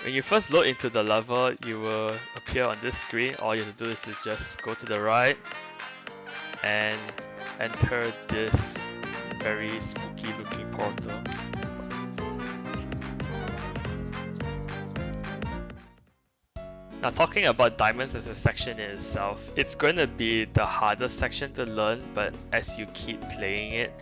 When you first load into the level, you will appear on this screen. All you have to do is to just go to the right and enter this very spooky looking portal. Now, talking about diamonds as a section in itself, it's going to be the hardest section to learn, but as you keep playing it,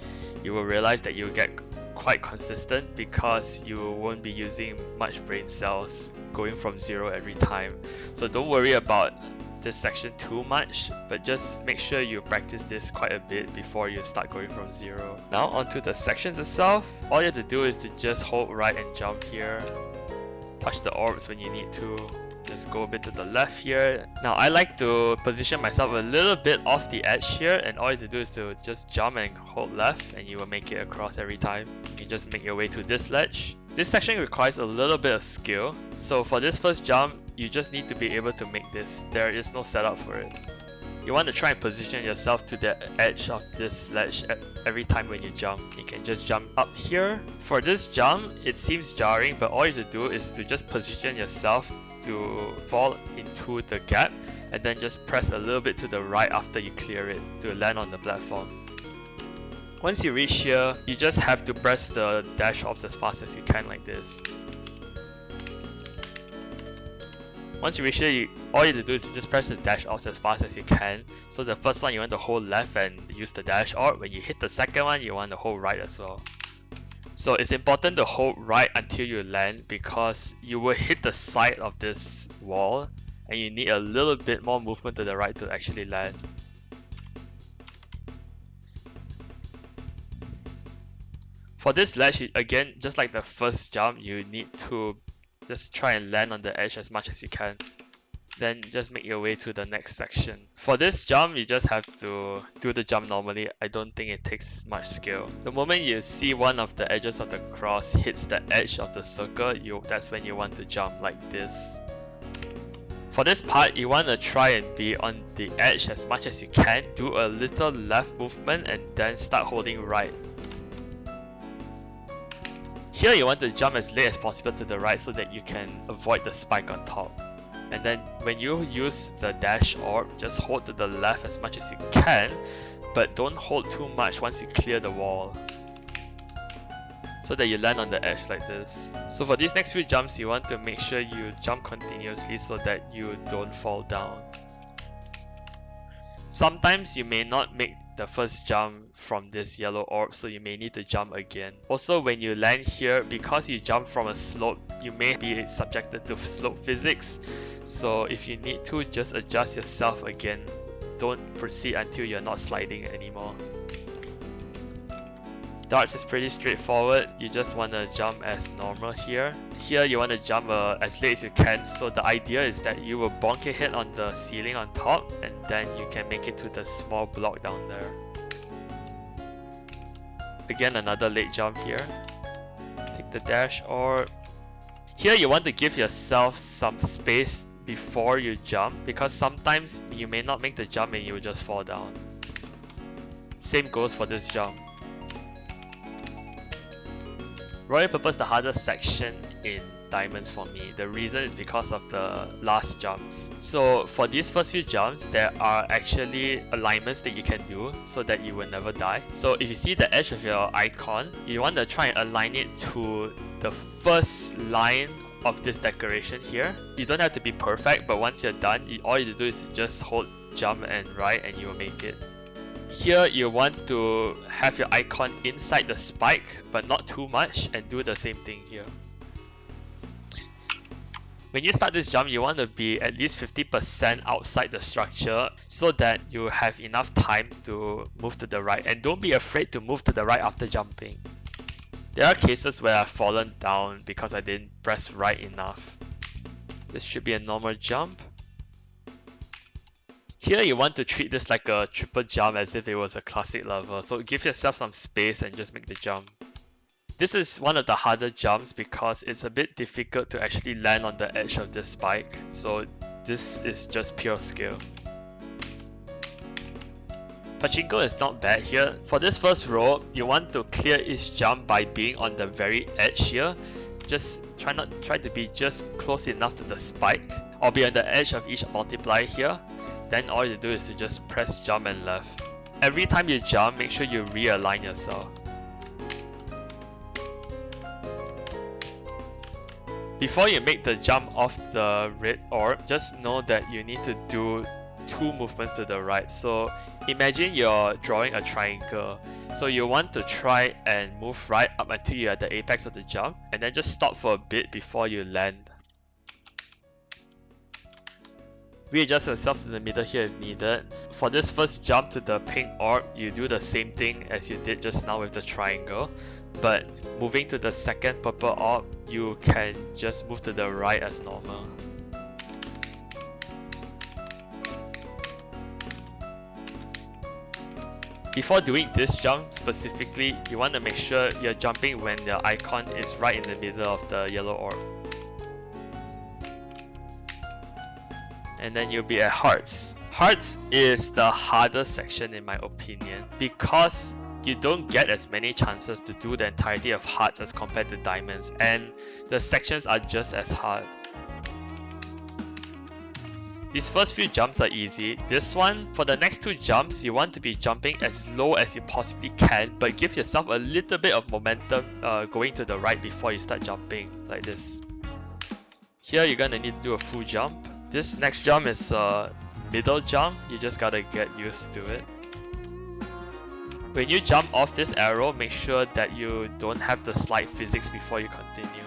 you will realize that you'll get quite consistent because you won't be using much brain cells going from 0 every time. So don't worry about this section too much, but just make sure you practice this quite a bit before you start going from 0. Now onto the sections itself, all you have to do is to just hold right and jump here, touch the orbs when you need to. Just go a bit to the left here. Now I like to position myself a little bit off the edge here, and all you have to do is to just jump and hold left and you will make it across every time. You just make your way to this ledge. This section requires a little bit of skill, so for this first jump you just need to be able to make this. There is no setup for it. You want to try and position yourself to the edge of this ledge every time when you jump. You can just jump up here. For this jump, it seems jarring, but all you have to do is to just position yourself to fall into the gap and then just press a little bit to the right after you clear it to land on the platform. Once you reach here, you just have to press the dash ops as fast as you can like this. Once you reach here, all you have to do is to just press the dash ops as fast as you can. So the first one you want to hold left and use the dash orb. When you hit the second one, you want to hold right as well. So it's important to hold right until you land because you will hit the side of this wall and you need a little bit more movement to the right to actually land. For this ledge, again, just like the first jump, you need to just try and land on the edge as much as you can. Then just make your way to the next section. For this jump, you just have to do the jump normally. I don't think it takes much skill. The moment you see one of the edges of the cross hits the edge of the circle, that's when you want to jump like this. For this part, you want to try and be on the edge as much as you can. Do a little left movement and then start holding right. Here you want to jump as late as possible to the right so that you can avoid the spike on top. And then when you use the dash orb, just hold to the left as much as you can, but don't hold too much once you clear the wall, so that you land on the edge like this. So for these next few jumps, you want to make sure you jump continuously so that you don't fall down. Sometimes you may not make the first jump from this yellow orb, so you may need to jump again. Also, when you land here, because you jump from a slope, you may be subjected to slope physics. So if you need to, just adjust yourself again. Don't proceed until you're not sliding anymore. Darts is pretty straightforward. You just want to jump as normal here. Here you want to jump as late as you can. So the idea is that you will bonk your head on the ceiling on top, and then you can make it to the small block down there. Again, another late jump here. Take the dash orb. Here you want to give yourself some space before you jump, because sometimes you may not make the jump and you will just fall down. Same goes for this jump. Royal Purple is the hardest section in diamonds for me. The reason is because of the last jumps. So for these first few jumps, there are actually alignments that you can do so that you will never die. So if you see the edge of your icon, you want to try and align it to the first line of this decoration here. You don't have to be perfect, but once you're done, all you do is just hold jump and right and you will make it. Here you want to have your icon inside the spike, but not too much, and do the same thing here. When you start this jump, you want to be at least 50% outside the structure so that you have enough time to move to the right, and don't be afraid to move to the right after jumping. There are cases where I've fallen down because I didn't press right enough. This should be a normal jump. Here you want to treat this like a triple jump as if it was a classic level, so give yourself some space and just make the jump. This is one of the harder jumps because it's a bit difficult to actually land on the edge of this spike, so this is just pure skill. Pachinko is not bad here. For this first row, you want to clear each jump by being on the very edge here. just try to be just close enough to the spike or be on the edge of each multiplier here. Then all you do is to just press jump and left. Every time you jump, make sure you realign yourself. Before you make the jump off the red orb, just know that you need to do 2 movements to the right. So imagine you're drawing a triangle. So you want to try and move right up until you're at the apex of the jump, and then just stop for a bit before you land. Readjust yourself to the middle here if needed. For this first jump to the pink orb, you do the same thing as you did just now with the triangle. But moving to the second purple orb, you can just move to the right as normal. Before doing this jump specifically, you want to make sure you're jumping when the icon is right in the middle of the yellow orb. And then you'll be at hearts. Hearts is the hardest section in my opinion, because you don't get as many chances to do the entirety of hearts as compared to diamonds, and the sections are just as hard. These first few jumps are easy. This one, for the next 2 jumps, you want to be jumping as low as you possibly can, but give yourself a little bit of momentum going to the right before you start jumping, like this. Here you're gonna need to do a full jump. This next jump is a middle jump, you just gotta get used to it. When you jump off this arrow, make sure that you don't have the slide physics before you continue.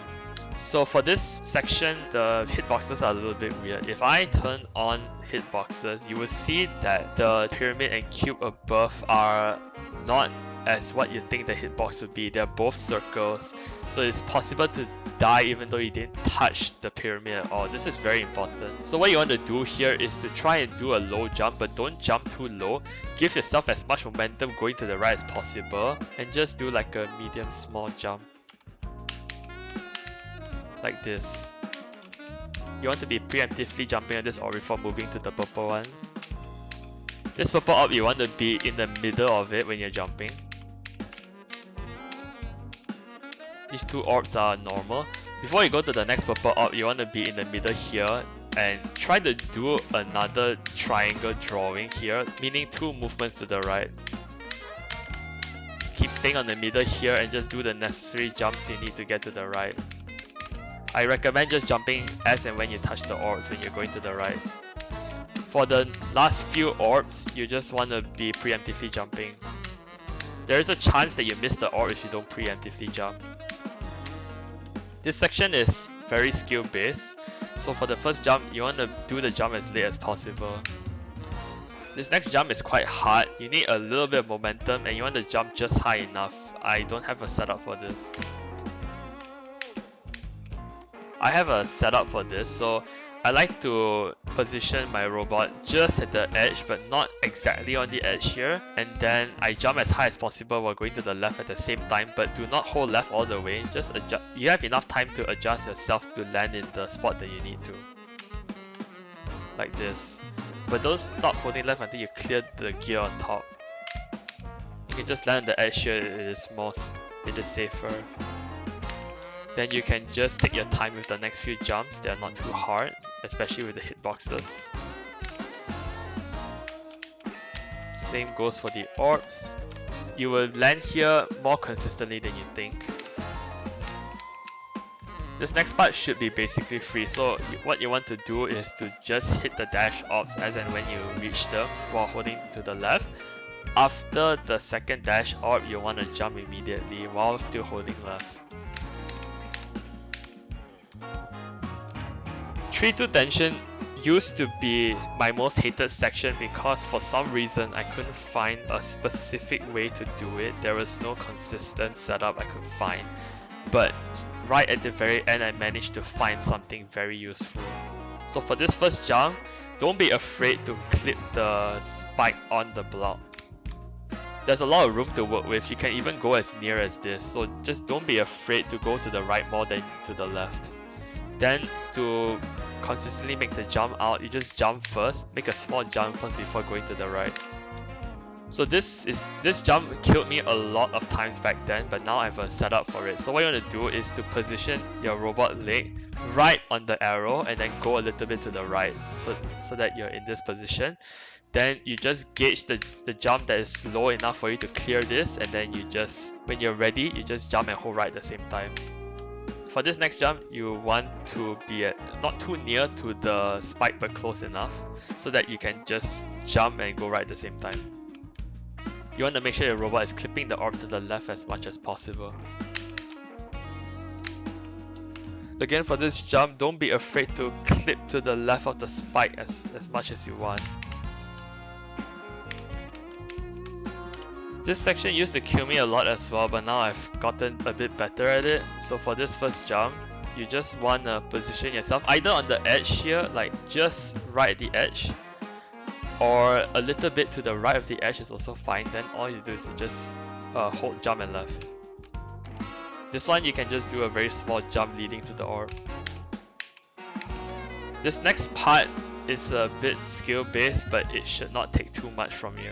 So for this section, the hitboxes are a little bit weird. If I turn on hitboxes, you will see that the pyramid and cube above are not as what you think the hitbox would be. They're both circles, so it's possible to die even though you didn't touch the pyramid at all. This is very important. So what you want to do here is to try and do a low jump, but don't jump too low. Give yourself as much momentum going to the right as possible, and just do like a medium small jump. Like this. You want to be preemptively jumping on this orb before moving to the purple one. This purple orb, you want to be in the middle of it when you're jumping. These 2 orbs are normal. Before you go to the next purple orb, you want to be in the middle here and try to do another triangle drawing here, meaning 2 movements to the right. Keep staying on the middle here and just do the necessary jumps you need to get to the right. I recommend just jumping as and when you touch the orbs when you're going to the right. For the last few orbs, you just want to be preemptively jumping. There is a chance that you miss the orb if you don't preemptively jump. This section is very skill based, so for the first jump, you want to do the jump as late as possible. This next jump is quite hard. You need a little bit of momentum and you want to jump just high enough. I don't have a setup for this. I have a setup for this, so I like to position my robot just at the edge but not exactly on the edge here, and then I jump as high as possible while going to the left at the same time, but do not hold left all the way. Just adjust. You have enough time to adjust yourself to land in the spot that you need to. Like this. But don't stop holding left until you clear the gear on top. You can just land on the edge here, it is safer. Then you can just take your time with the next few jumps. They are not too hard, especially with the hitboxes. Same goes for the orbs. You will land here more consistently than you think. This next part should be basically free, so what you want to do is to just hit the dash orbs as and when you reach them while holding to the left. After the second dash orb, you want to jump immediately while still holding left. 3-2 tension used to be my most hated section because for some reason I couldn't find a specific way to do it. There was no consistent setup I could find. But right at the very end, I managed to find something very useful. So for this first jump, don't be afraid to clip the spike on the block. There's a lot of room to work with. You can even go as near as this, so just don't be afraid to go to the right more than to the left. Then to consistently make the jump out, you just jump first, make a small jump first before going to the right. So this jump killed me a lot of times back then, but now I have a setup for it. So what you want to do is to position your robot leg right on the arrow and then go a little bit to the right, so that you're in this position. Then you just gauge the jump that is low enough for you to clear this, and then you just, when you're ready, you just jump and hold right at the same time. For this next jump, you want to be at not too near to the spike but close enough so that you can just jump and go right at the same time. You want to make sure your robot is clipping the orb to the left as much as possible. Again, for this jump, don't be afraid to clip to the left of the spike as much as you want. This section used to kill me a lot as well, but now I've gotten a bit better at it. So for this first jump, you just want to position yourself either on the edge here, like just right at the edge, or a little bit to the right of the edge is also fine. Then all you do is you just hold jump and left. This one you can just do a very small jump leading to the orb. This next part is a bit skill based, but it should not take too much from you.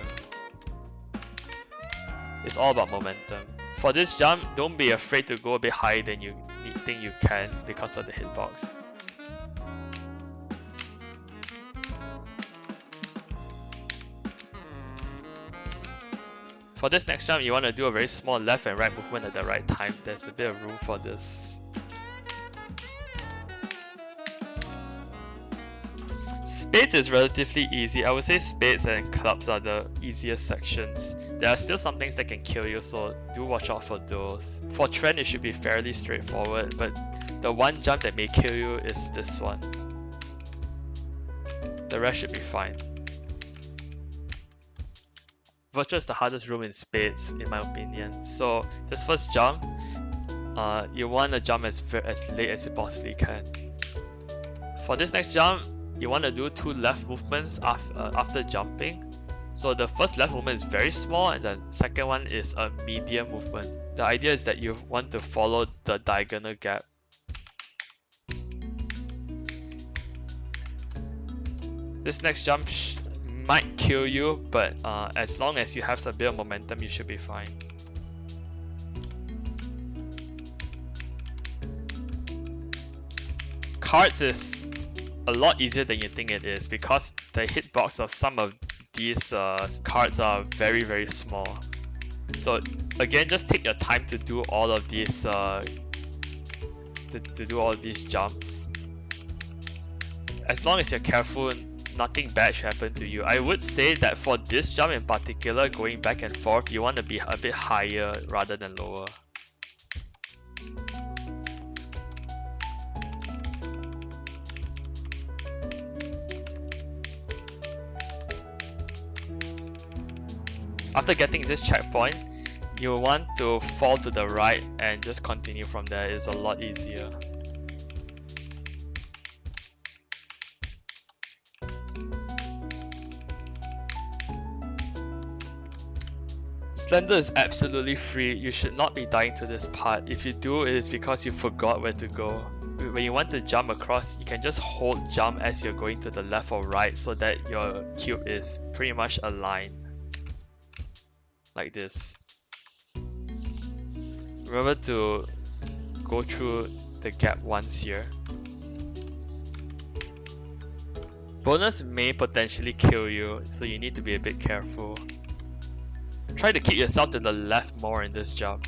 It's all about momentum. For this jump, don't be afraid to go a bit higher than you think you can because of the hitbox. For this next jump, you want to do a very small left and right movement at the right time. There's a bit of room for this. Spades is relatively easy. I would say spades and clubs are the easiest sections. There are still some things that can kill you, so do watch out for those. For trend, it should be fairly straightforward, but the one jump that may kill you is this one. The rest should be fine. Virtual is the hardest room in spades, in my opinion. So this first jump, you want to jump as late as you possibly can. For this next jump, you want to do 2 left movements after jumping. So the first left movement is very small, and the second one is a medium movement. The idea is that you want to follow the diagonal gap. This next jump might kill you, but as long as you have a bit of momentum, you should be fine. Cards is a lot easier than you think it is because the hitbox of some of these cards are very, very small. So again, just take your time to do all of these jumps. As long as you're careful, nothing bad should happen to you. I would say that for this jump in particular, going back and forth, you want to be a bit higher rather than lower. After getting this checkpoint, you want to fall to the right and just continue from there. It's a lot easier. Slender is absolutely free. You should not be dying to this part. If you do, it is because you forgot where to go. When you want to jump across, you can just hold jump as you're going to the left or right so that your cube is pretty much aligned. Like this. Remember to go through the gap once here. Bonus may potentially kill you, so you need to be a bit careful. Try to keep yourself to the left more in this jump.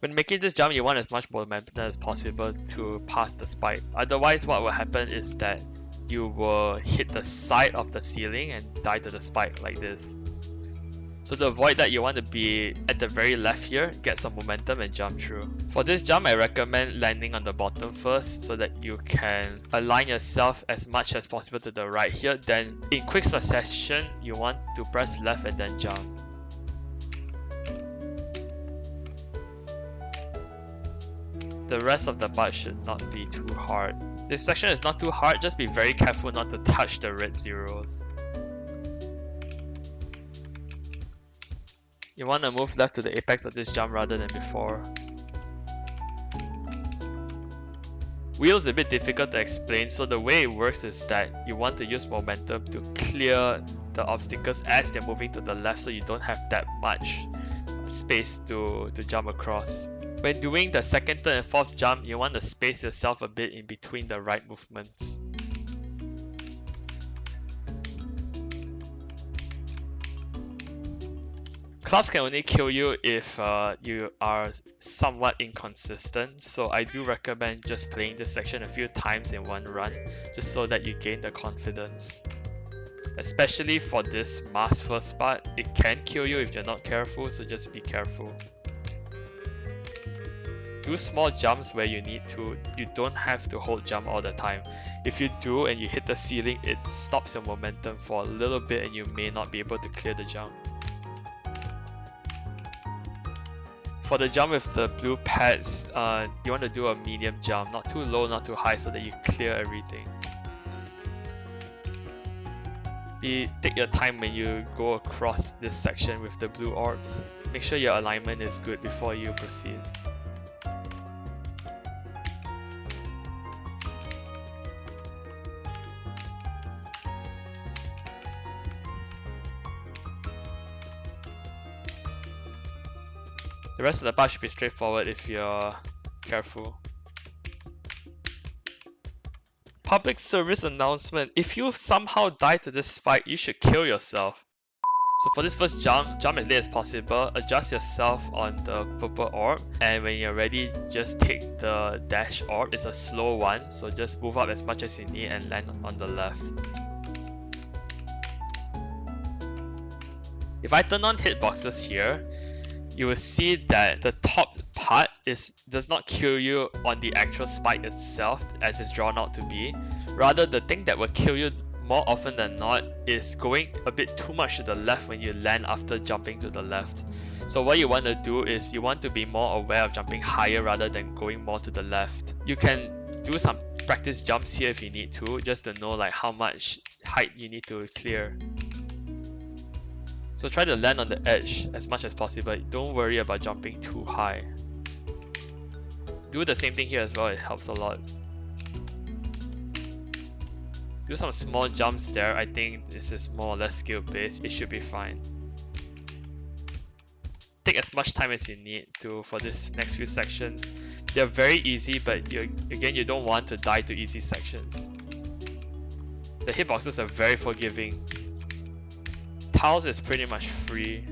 When making this jump, you want as much momentum as possible to pass the spike. Otherwise, what will happen is that you will hit the side of the ceiling and die to the spike like this. So to avoid that, you want to be at the very left here, get some momentum and jump through. For this jump, I recommend landing on the bottom first so that you can align yourself as much as possible to the right here. Then in quick succession, you want to press left and then jump. The rest of the part should not be too hard. This section is not too hard, just be very careful not to touch the red zeros. You want to move left to the apex of this jump rather than before. Wheel's a bit difficult to explain, so the way it works is that you want to use momentum to clear the obstacles as they're moving to the left, so you don't have that much space to jump across. When doing the second, third, and fourth jump, you want to space yourself a bit in between the right movements. Clubs can only kill you if you are somewhat inconsistent, so I do recommend just playing this section a few times in one run, just so that you gain the confidence. Especially for this mask first part, it can kill you if you're not careful, so just be careful. Do small jumps where you need to. You don't have to hold jump all the time. If you do and you hit the ceiling, it stops your momentum for a little bit and you may not be able to clear the jump. For the jump with the blue pads, you want to do a medium jump, not too low, not too high, so that you clear everything. Take your time when you go across this section with the blue orbs. Make sure your alignment is good before you proceed. The rest of the part should be straightforward if you're careful. Public service announcement. If you somehow die to this spike, you should kill yourself. So for this first jump as late as possible, adjust yourself on the purple orb, and when you're ready, just take the dash orb. It's a slow one, so just move up as much as you need and land on the left. If I turn on hitboxes here, you will see that the top part does not kill you on the actual spike itself as it's drawn out to be. Rather, the thing that will kill you more often than not is going a bit too much to the left when you land after jumping to the left. So what you want to do is you want to be more aware of jumping higher rather than going more to the left. You can do some practice jumps here if you need to, just to know like how much height you need to clear. So try to land on the edge as much as possible. Don't worry about jumping too high. Do the same thing here as well, it helps a lot. Do some small jumps there. I think this is more or less skill based. It should be fine. Take as much time as you need to for this next few sections. They're very easy, but again, you don't want to die to easy sections. The hitboxes are very forgiving. Tiles is pretty much free.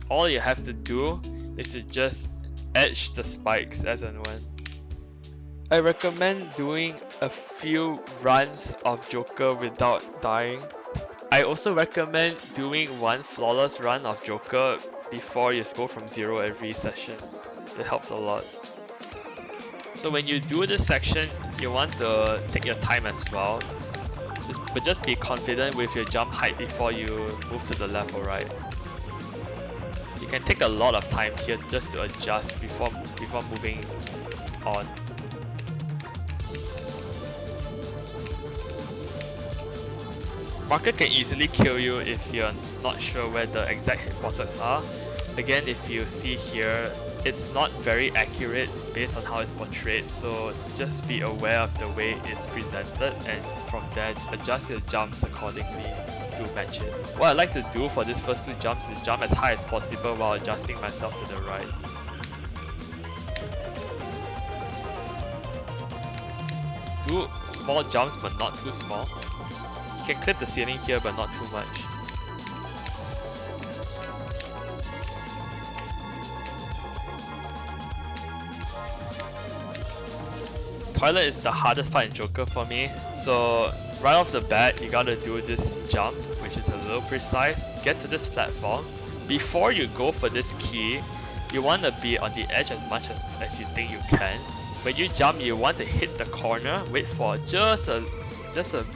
All you have to do is to just edge the spikes as and when. I recommend doing a few runs of Joker without dying. I also recommend doing one flawless run of Joker before you go from 0 every session. It helps a lot. So when you do this section, you want to take your time as well. But just be confident with your jump height before you move to the left or right. You can take a lot of time here just to adjust before moving on. Marker can easily kill you if you're not sure where the exact hitboxes are. Again, if you see here, it's not very accurate based on how it's portrayed, so just be aware of the way it's presented and from there adjust your jumps accordingly to match it. What I like to do for these first two jumps is jump as high as possible while adjusting myself to the right. Do small jumps but not too small. You can clip the ceiling here but not too much. Toilet is the hardest part in Joker for me, so right off the bat you gotta do this jump, which is a little precise. Get to this platform. Before you go for this key, you want to be on the edge as much as you think you can. When you jump, you want to hit the corner, wait for just a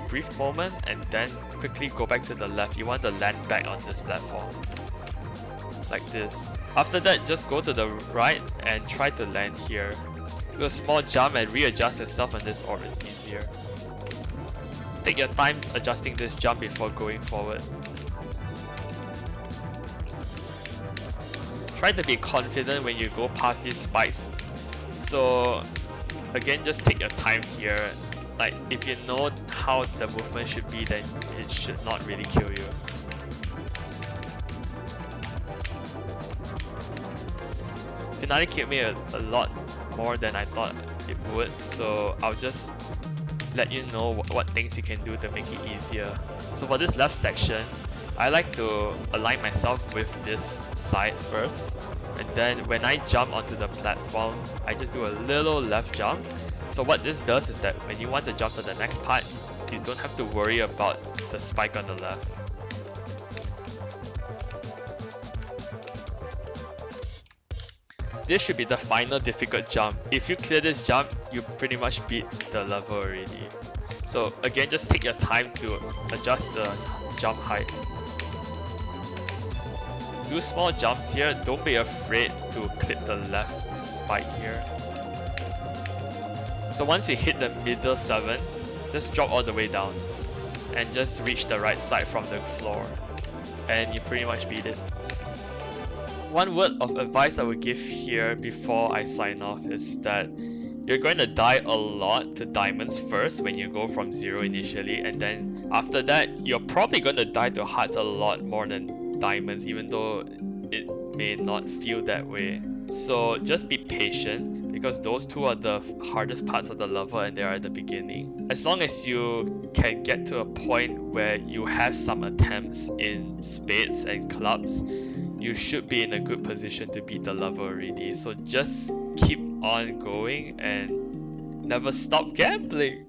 brief moment, and then quickly go back to the left. You want to land back on this platform, like this. After that, just go to the right and try to land here. Do a small jump and readjust yourself on this orb is easier. Take your time adjusting this jump before going forward. Try to be confident when you go past these spikes. So again, just take your time here. Like, if you know how the movement should be, then it should not really kill you. Finale killed me a lot more than I thought it would, so I'll just let you know what things you can do to make it easier. So for this left section, I like to align myself with this side first, and then when I jump onto the platform, I just do a little left jump. So what this does is that when you want to jump to the next part, you don't have to worry about the spike on the left. This should be the final difficult jump. If you clear this jump, you pretty much beat the level already. So again, just take your time to adjust the jump height. Do small jumps here, don't be afraid to clip the left spike here. So once you hit the middle 7, just drop all the way down and just reach the right side from the floor, and you pretty much beat it. One word of advice I would give here before I sign off is that you're going to die a lot to diamonds first when you go from 0 initially, and then after that you're probably going to die to hearts a lot more than diamonds, even though it may not feel that way. So just be patient, because those two are the hardest parts of the level and they are at the beginning. As long as you can get to a point where you have some attempts in spades and clubs, you should be in a good position to beat the level already. So just keep on going and never stop gambling.